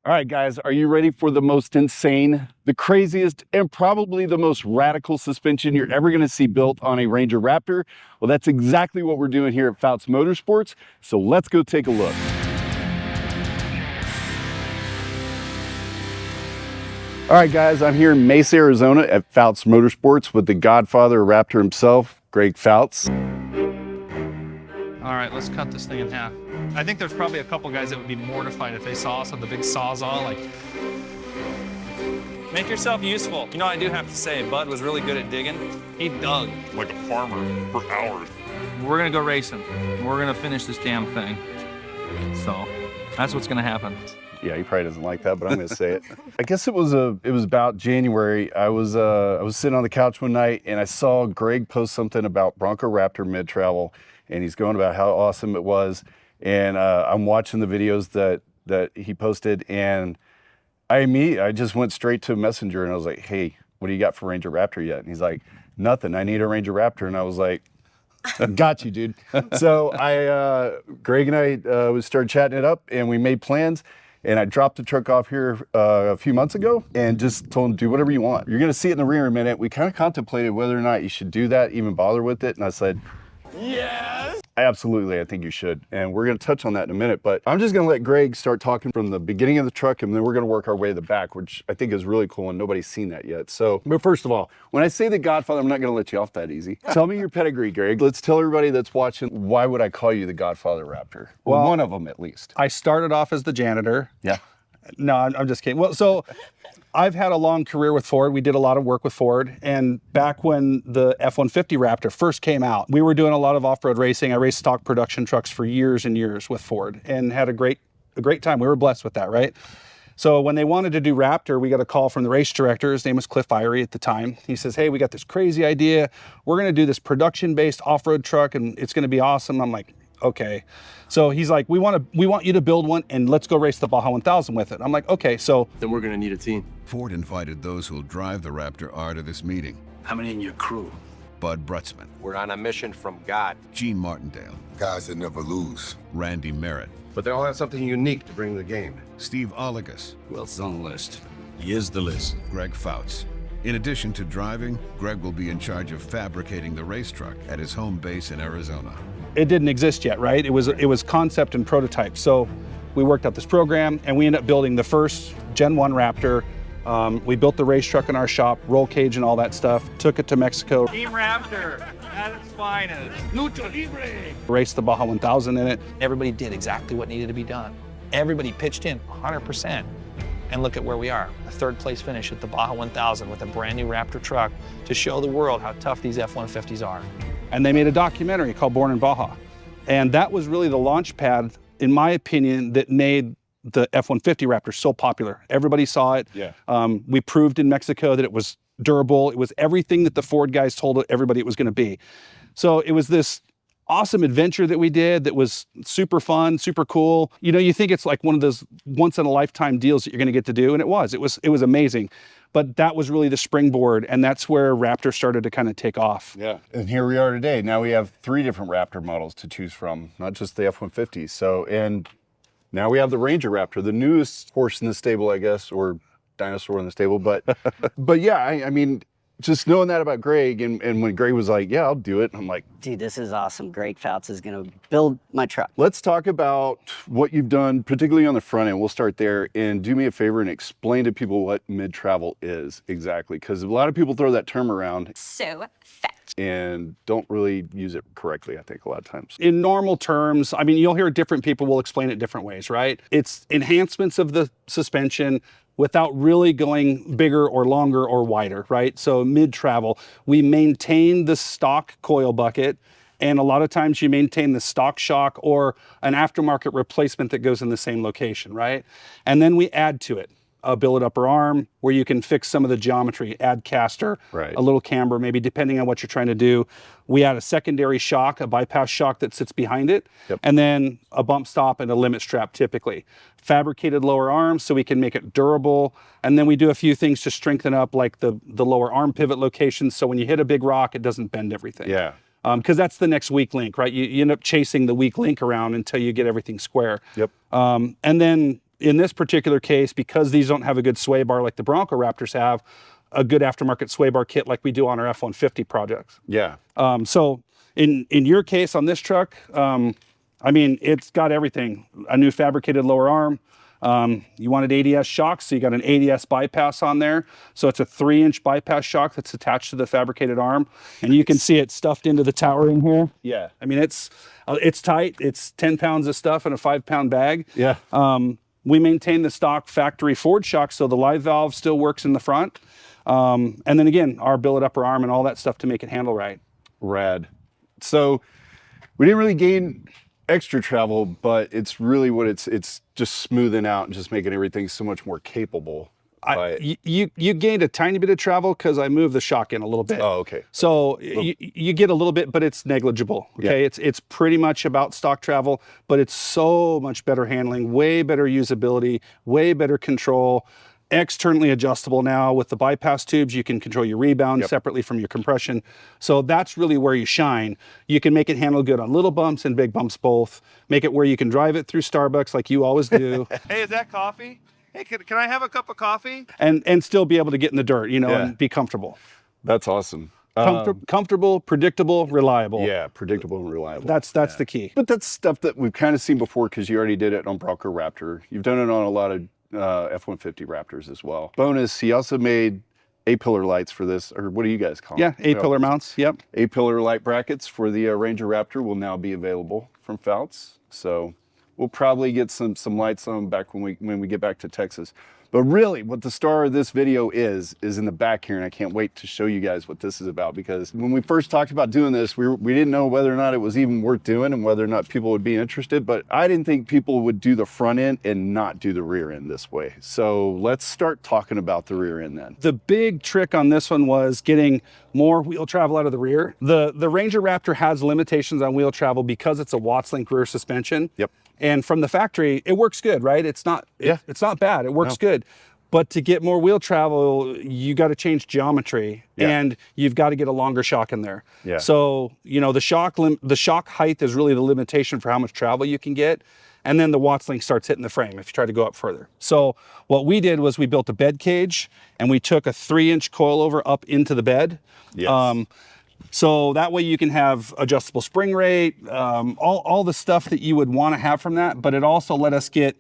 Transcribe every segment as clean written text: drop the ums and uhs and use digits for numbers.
All right, guys, are you ready for the most insane, the craziest, and probably the most radical suspension you're ever going to see built on a Ranger Raptor? Well, that's exactly what we're doing here at Foutz Motorsports, so let's go take a look. All right, guys, I'm here in Mesa, Arizona at Foutz Motorsports with the Godfather Raptor himself, Greg Foutz. All right, let's cut this thing in half. I think there's probably a couple guys that would be mortified if they saw us with the big Sawzall, like. Make yourself useful. You know, I do have to say, Bud was really good at digging. He dug. Like a farmer for hours. We're gonna go racing. We're gonna finish this damn thing. So, that's what's gonna happen. Yeah, he probably doesn't like that, but I'm gonna say it. I guess it was about January. I was sitting on the couch one night and I saw Greg post something about Bronco Raptor mid-travel, and he's going about how awesome it was. And I'm watching the videos that he posted, and I just went straight to Messenger and I was like, hey, what do you got for Ranger Raptor yet? And he's like, nothing, I need a Ranger Raptor. And I was like, got you, dude. So Greg and I, we started chatting it up and we made plans. And I dropped the truck off here a few months ago and just told him, do whatever you want. You're gonna see it in the rear in a minute. We kind of contemplated whether or not you should do that, even bother with it. And I said, yes. Absolutely, I think you should. And we're gonna touch on that in a minute, but I'm just gonna let Greg start talking from the beginning of the truck, and then we're gonna work our way to the back, which I think is really cool and nobody's seen that yet. So, but first of all, when I say the Godfather, I'm not gonna let you off that easy. Tell me your pedigree, Greg. Let's tell everybody that's watching, why would I call you the Godfather Raptor? Well, one of them at least. I started off as the janitor. Yeah. No, I'm just kidding. Well, so I've had a long career with Ford. We did a lot of work with Ford. And back when the F-150 Raptor first came out, we were doing a lot of off-road racing. I raced stock production trucks for years and years with Ford and had a great time. We were blessed with that, right? So when they wanted to do Raptor, we got a call from the race director. His name was Cliff Irie at the time. He says, hey, we got this crazy idea. We're going to do this production-based off-road truck, and it's going to be awesome. I'm like, okay. So he's like, we want you to build one, and let's go race the Baja 1000 with it. I'm like, okay, so. Then we're gonna need a team. Ford invited those who'll drive the Raptor R to this meeting. How many in your crew? Bud Brutzman, We're on a mission from God. Gene Martindale, Guys that never lose. Randy Merritt, But they all have something unique to bring to the game. Steve Oligas, Who else is on the list? He is the list. Greg Foutz. In addition to driving, Greg will be in charge of fabricating the race truck at his home base in Arizona. It didn't exist yet, right? It was concept and prototype. So we worked out this program and we ended up building the first Gen 1 Raptor. We built the race truck in our shop, roll cage and all that stuff, took it to Mexico. Team Raptor, at its finest. Lucha Libre. Raced the Baja 1000 in it. Everybody did exactly what needed to be done. Everybody pitched in 100%. And look at where we are, a third place finish at the Baja 1000 with a brand new Raptor truck to show the world how tough these F-150s are. And they made a documentary called Born in Baja. And that was really the launch pad, in my opinion, that made the F-150 Raptor so popular. Everybody saw it. Yeah. We proved in Mexico that it was durable. It was everything that the Ford guys told everybody it was going to be. So it was this awesome adventure that we did that was super fun, super cool. You know, you think it's like one of those once in a lifetime deals that you're going to get to do, and it was amazing. But that was really the springboard, and that's where Raptor started to kind of take off. Yeah, and here we are today. Now we have 3 different Raptor models to choose from, not just the F-150. So, and now we have the Ranger Raptor, the newest horse in the stable, I guess, or dinosaur in the stable. But, but yeah, I mean, just knowing that about Greg, and when Greg was like, yeah, I'll do it, I'm like, dude, this is awesome. Greg Foutz is going to build my truck. let's talk about what you've done, particularly on the front end. We'll start there, and do me a favor and explain to people what mid-travel is exactly, because a lot of people throw that term around So fat. and don't really use it correctly, I think, a lot of times. In normal terms, I mean, you'll hear different people will explain it different ways, right? It's enhancements of the suspension without really going bigger or longer or wider, right? So mid-travel, we maintain the stock coil bucket, and a lot of times you maintain the stock shock or an aftermarket replacement that goes in the same location, right? And then we add to it a billet upper arm where you can fix some of the geometry, add caster, Right. a little camber, maybe depending on what you're trying to do. We add a secondary shock, a bypass shock that sits behind it, Yep. and then a bump stop and a limit strap typically. Fabricated lower arms so we can make it durable. And then we do a few things to strengthen up, like the lower arm pivot locations, so when you hit a big rock, it doesn't bend everything. Yeah. Because that's the next weak link, right? You end up chasing the weak link around until you get everything square. Yep. And then in this particular case, because these don't have a good sway bar like the Bronco Raptors have, a good aftermarket sway bar kit like we do on our F-150 projects. Yeah. So in your case on this truck, I mean, it's got everything. A new fabricated lower arm. You wanted ADS shocks, so you got an ADS bypass on there. So it's a 3-inch bypass shock that's attached to the fabricated arm. And you can see it stuffed into the tower in here. Yeah. I mean, it's tight. It's 10 pounds of stuff in a 5-pound bag. Yeah. We maintain the stock factory Ford shock, so the live valve still works in the front. And then again, our billet upper arm and all that stuff to make it handle right. Rad. So we didn't really gain extra travel, but it's really what it's just smoothing out and just making everything so much more capable. You gained a tiny bit of travel because I moved the shock in a little bit. Oh, okay. So you get a little bit, but it's negligible. Okay, Yeah. it's pretty much about stock travel, but it's so much better handling, way better usability, way better control. Externally adjustable now with the bypass tubes. You can control your rebound separately from your compression. So that's really where you shine. You can make it handle good on little bumps and big bumps both. Make it where you can drive it through Starbucks like you always do. Hey, is that coffee? Hey, can I have a cup of coffee? and still be able to get in the dirt, you know, Yeah. and be comfortable. That's awesome. Comfortable, predictable, reliable. Yeah, predictable and reliable. That's the key. But that's stuff that we've kind of seen before because you already did it on Bronco Raptor. You've done it on a lot of F-150 Raptors as well. Bonus, he also made A-pillar lights for this, or what do you guys call them? Yeah, A-pillar mounts, yep. A-pillar light brackets for the Ranger Raptor will now be available from Foutz. So we'll probably get some lights on back when we get back to Texas. But really, what the star of this video is in the back here, and I can't wait to show you guys what this is about, because when we first talked about doing this, we didn't know whether or not it was even worth doing and whether or not people would be interested, but I didn't think people would do the front end and not do the rear end this way. So let's start talking about the rear end then. The big trick on this one was getting more wheel travel out of the rear. The Ranger Raptor has limitations on wheel travel because it's a Watts link rear suspension. Yep. And from the factory, it works good, right? It's not bad. It works good. But to get more wheel travel, you got to change geometry and you've got to get a longer shock in there. Yeah. So, you know, the shock height is really the limitation for how much travel you can get. And then the Watts link starts hitting the frame if you try to go up further. So what we did was we built a bed cage and we took a 3-inch coilover up into the bed. Yes. So that way you can have adjustable spring rate, all the stuff that you would want to have from that, but it also let us get,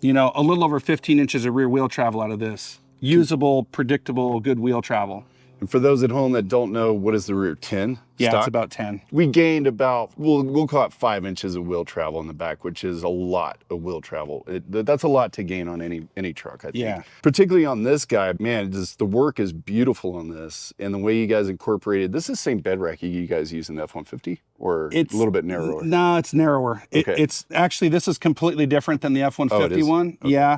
you know, a little over 15 inches of rear wheel travel out of this. Usable, predictable, good wheel travel. And for those at home that don't know, what is the rear? 10? Yeah, stock? it's about 10. We gained about, we'll call it 5 inches of wheel travel in the back, which is a lot of wheel travel. That's a lot to gain on any truck, I think. Yeah. Particularly on this guy, man, the work is beautiful on this. And the way you guys incorporated, this is the same bed rack you guys use in the F-150? Or It's a little bit narrower? No, it's narrower. Okay. It's actually, this is completely different than the F-150 one. Okay. Yeah,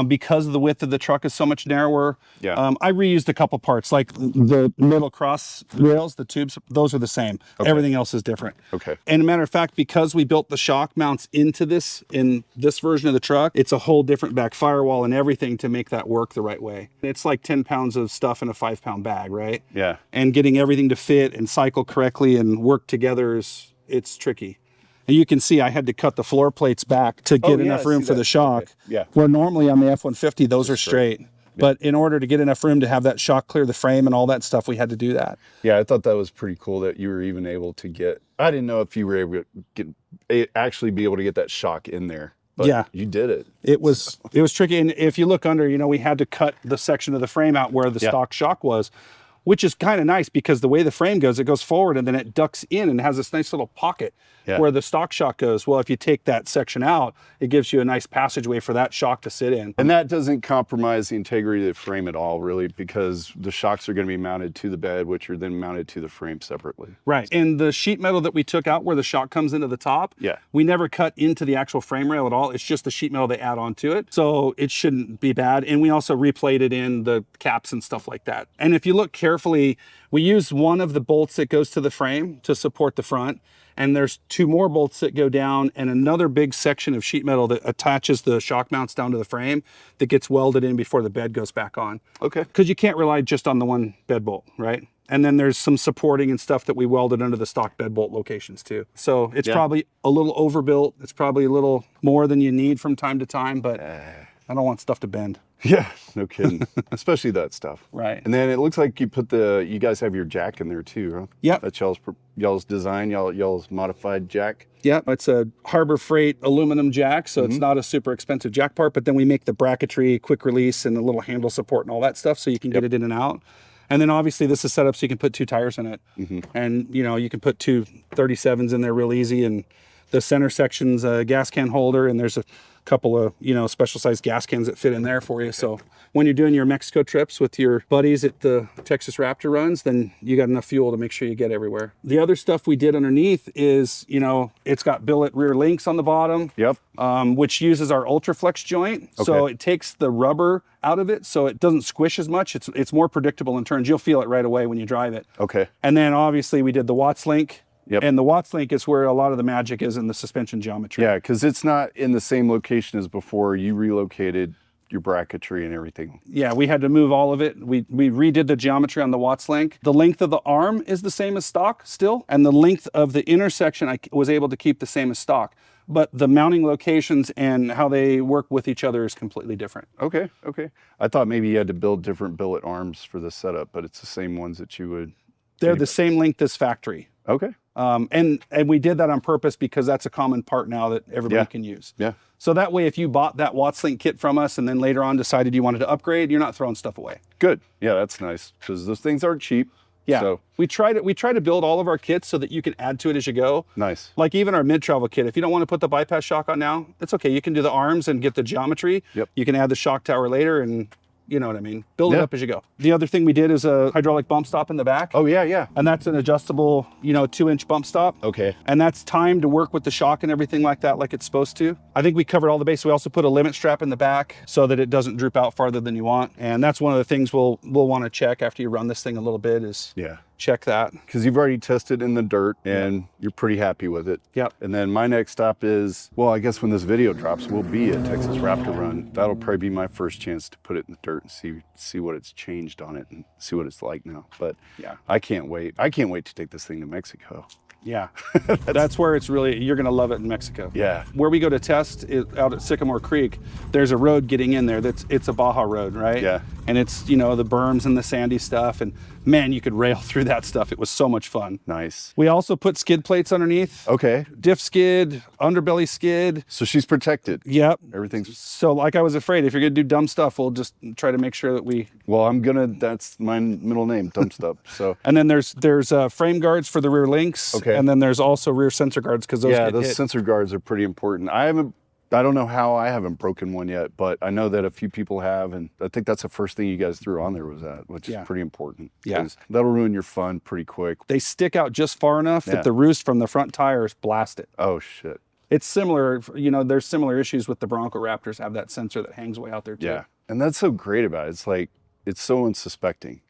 because the width of the truck is so much narrower. Yeah. I reused a couple parts, like the middle cross rails, the tubes, those are the same. Okay. Everything else is different. Okay. And a matter of fact, because we built the shock mounts into this, in this version of the truck, it's a whole different back firewall and everything to make that work the right way. It's like 10 pounds of stuff in a 5-pound bag, right? Yeah. And getting everything to fit and cycle correctly and work together it's tricky. And you can see I had to cut the floor plates back to get enough room for the shock. Okay. Yeah. Where normally on the F-150, those are straight. But in order to get enough room to have that shock clear the frame and all that stuff, we had to do that. Yeah, I thought that was pretty cool that you were even able to get, I didn't know if you were able to actually be able to get that shock in there. But yeah, you did it. It was tricky. And if you look under, you know, we had to cut the section of the frame out where the stock shock was, which is kind of nice because the way the frame goes, it goes forward and then it ducks in and has this nice little pocket where the stock shock goes. Well, if you take that section out, it gives you a nice passageway for that shock to sit in. And that doesn't compromise the integrity of the frame at all, really, because the shocks are going to be mounted to the bed, which are then mounted to the frame separately. Right. And the sheet metal that we took out where the shock comes into the top, we never cut into the actual frame rail at all. It's just the sheet metal they add on to it. So it shouldn't be bad. And we also replated in the caps and stuff like that. And if you look carefully, we used one of the bolts that goes to the frame to support the front. And there's 2 more bolts that go down and another big section of sheet metal that attaches the shock mounts down to the frame that gets welded in before the bed goes back on. Okay. Because you can't rely just on the one bed bolt, right? And then there's some supporting and stuff that we welded under the stock bed bolt locations too. So it's probably a little overbuilt. It's probably a little more than you need from time to time, but I don't want stuff to bend. Yeah, no kidding. Especially that stuff. Right. And then it looks like you put you guys have your jack in there too, huh? Yep. That's y'all's design, y'all's modified jack. Yeah, it's a Harbor Freight aluminum jack, so it's not a super expensive jack part, but then we make the bracketry, quick release, and the little handle support and all that stuff so you can get it in and out. And then obviously this is set up so you can put 2 tires in it. And you can put 2 37s in there real easy, and the center section's a gas can holder, and there's a couple of special sized gas cans that fit in there for you. So when you're doing your Mexico trips with your buddies at the Texas Raptor runs, then you got enough fuel to make sure you get everywhere. The other stuff we did underneath is it's got billet rear links on the bottom. Yep. Which uses our Ultraflex joint. So it takes the rubber out of it so it doesn't squish as much. It's more predictable in turns. You'll feel it right away when you drive it. Okay. And then obviously we did the Watts link. Yep. And the Watts link is where a lot of the magic is in the suspension geometry. Yeah, because it's not in the same location as before. You relocated your bracketry and everything. Yeah, we had to move all of it. We redid the geometry on the Watts link. The length of the arm is the same as stock still, and the length of the intersection I was able to keep the same as stock. But the mounting locations and how they work with each other is completely different. Okay. I thought maybe you had to build different billet arms for the setup, but it's the same ones that you would. They're the same length as factory. Okay. And we did that on purpose because that's a common part now that everybody can use. Yeah. So that way, if you bought that Watts link kit from us and then later on decided you wanted to upgrade, you're not throwing stuff away. Good. Yeah, that's nice because those things aren't cheap. Yeah. So we try to build all of our kits so that you can add to it as you go. nice. Like even our mid-travel kit, if you don't want to put the bypass shock on now, it's okay. You can do the arms and get the geometry. Yep. You can add the shock tower later and you know what I mean? Build it up as you go. The other thing we did is a hydraulic bump stop in the back. Oh yeah. And that's an adjustable, 2-inch bump stop. Okay. And that's timed to work with the shock and everything like that, like it's supposed to. I think we covered all the base. We also put a limit strap in the back so that it doesn't droop out farther than you want. And that's one of the things we'll want to check after you run this thing a little bit is check that. Because you've already tested in the dirt and you're pretty happy with it. Yep. And then my next stop is, well, I guess when this video drops, we'll be at Texas Raptor Run. That'll probably be my first chance to put it in the dirt and see what it's changed on it and see what it's like now. But yeah, I can't wait. I can't wait to take this thing to Mexico. Yeah, that's where it's really, you're gonna love it in Mexico. Yeah. Where we go to test is out at Sycamore Creek. There's a road getting in there it's a Baja road, right? Yeah. And it's, the berms and the sandy stuff, and man, you could rail through that stuff. It was so much fun. Nice. We also put skid plates underneath. Okay. Diff skid, underbelly skid. So she's protected. Yep. Everything's. So like I was afraid, if you're gonna do dumb stuff, we'll just try to make sure that we. Well, that's my middle name, dumb stuff. So. And then there's frame guards for the rear links. Okay. And then there's also rear sensor guards because those get those hit. sensor guards are pretty important. I don't know how I haven't broken one yet, but I know that a few people have, and I think that's the first thing you guys threw on there was that, which is pretty important. Yeah. That'll ruin your fun pretty quick. They stick out just far enough that the roost from the front tires blast it. Oh, shit. It's similar, there's similar issues with the Bronco Raptors have that sensor that hangs way out there too. Yeah, and that's so great about it. It's like, it's so unsuspecting.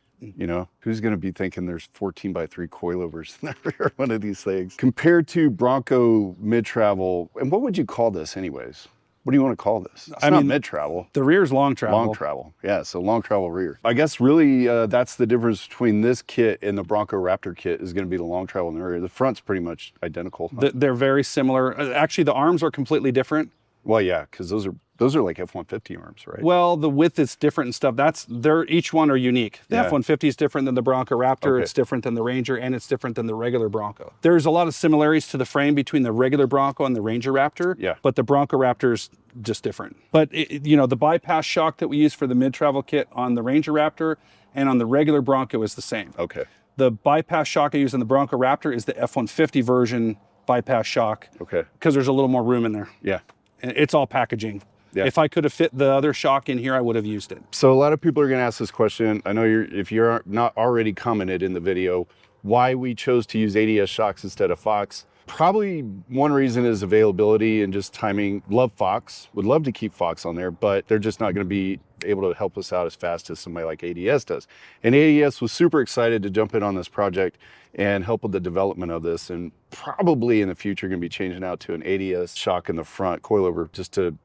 Who's going to be thinking there's 14x3 coilovers in the rear of one of these things? Compared to Bronco mid-travel, and what would you call this anyways? What do you want to call this? It's not mid-travel. The rear's long travel. Long travel, yeah, so long travel rear. I guess really that's the difference between this kit and the Bronco Raptor kit is going to be the long travel in the rear. The front's pretty much identical. They're very similar. Actually, the arms are completely different. Well, yeah, because those are like F-150 arms, right? Well, the width is different and stuff. Each one are unique. The F-150 is different than the Bronco Raptor. Okay. It's different than the Ranger, and it's different than the regular Bronco. There's a lot of similarities to the frame between the regular Bronco and the Ranger Raptor. Yeah. But the Bronco Raptor's just different. But the bypass shock that we use for the mid-travel kit on the Ranger Raptor and on the regular Bronco is the same. Okay. The bypass shock I use on the Bronco Raptor is the F-150 version bypass shock. Okay. Because there's a little more room in there. Yeah. And it's all packaging. Yeah. If I could have fit the other shock in here, I would have used it. So a lot of people are going to ask this question. I know if you're not already commented in the video, why we chose to use ADS shocks instead of Fox. Probably one reason is availability and just timing. Love Fox, would love to keep Fox on there, but they're just not going to be able to help us out as fast as somebody like ADS does. And ADS was super excited to jump in on this project and help with the development of this, and probably in the future going to be changing out to an ADS shock in the front coilover just to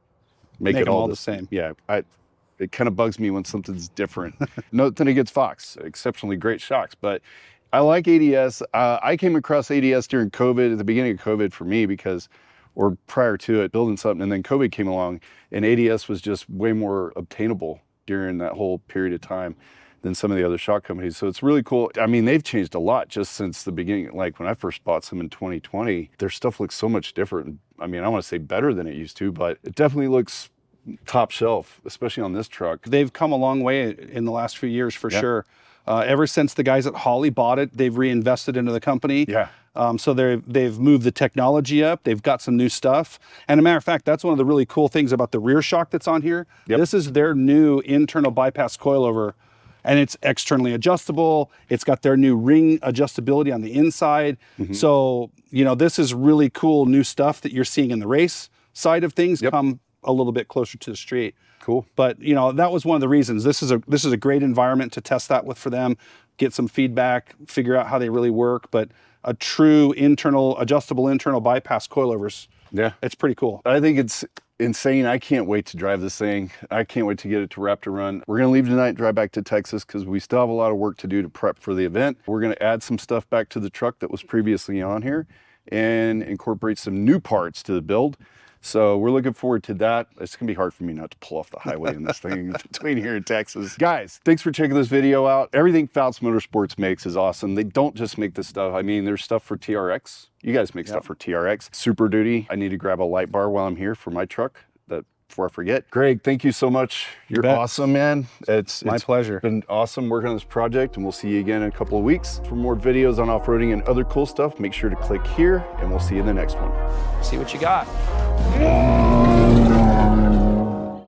make it them all the same. Yeah, it kind of bugs me when something's different. Nothing against Fox, exceptionally great shocks, but I like ADS. I came across ADS during COVID, at the beginning of COVID for me, because, or prior to it, building something, and then COVID came along, and ADS was just way more obtainable during that whole period of time than some of the other shock companies. So it's really cool. I mean, they've changed a lot just since the beginning. Like when I first bought some in 2020, their stuff looks so much different. I mean, I want to say better than it used to, but it definitely looks top shelf, especially on this truck. They've come a long way in the last few years for sure. Ever since the guys at Holley bought it, they've reinvested into the company. Yeah. So they've moved the technology up. They've got some new stuff. And a matter of fact, that's one of the really cool things about the rear shock that's on here. Yep. This is their new internal bypass coilover, and it's externally adjustable. It's got their new ring adjustability on the inside. So, you know, this is really cool new stuff that you're seeing in the race side of things come a little bit closer to the street. Cool. But, you know, that was one of the reasons. This is a great environment to test that with for them, get some feedback, figure out how they really work. But a true adjustable internal bypass coilovers, it's pretty cool. I think it's insane. I can't wait to drive this thing. I can't wait to get it to Raptor Run. We're going to leave tonight and drive back to Texas because we still have a lot of work to do to prep for the event. We're going to add some stuff back to the truck that was previously on here and incorporate some new parts to the build. So we're looking forward to that. It's gonna be hard for me not to pull off the highway in this thing between here and Texas. Guys, thanks for checking this video out. Everything Foutz Motorsports makes is awesome. They don't just make this stuff. I mean, there's stuff for TRX. You guys make stuff for TRX. Super Duty. I need to grab a light bar while I'm here for my truck. Before I forget. Greg, thank you so much. You're awesome, man. It's my pleasure. It's been awesome working on this project, and we'll see you again in a couple of weeks. For more videos on off-roading and other cool stuff, make sure to click here, and we'll see you in the next one. See what you got.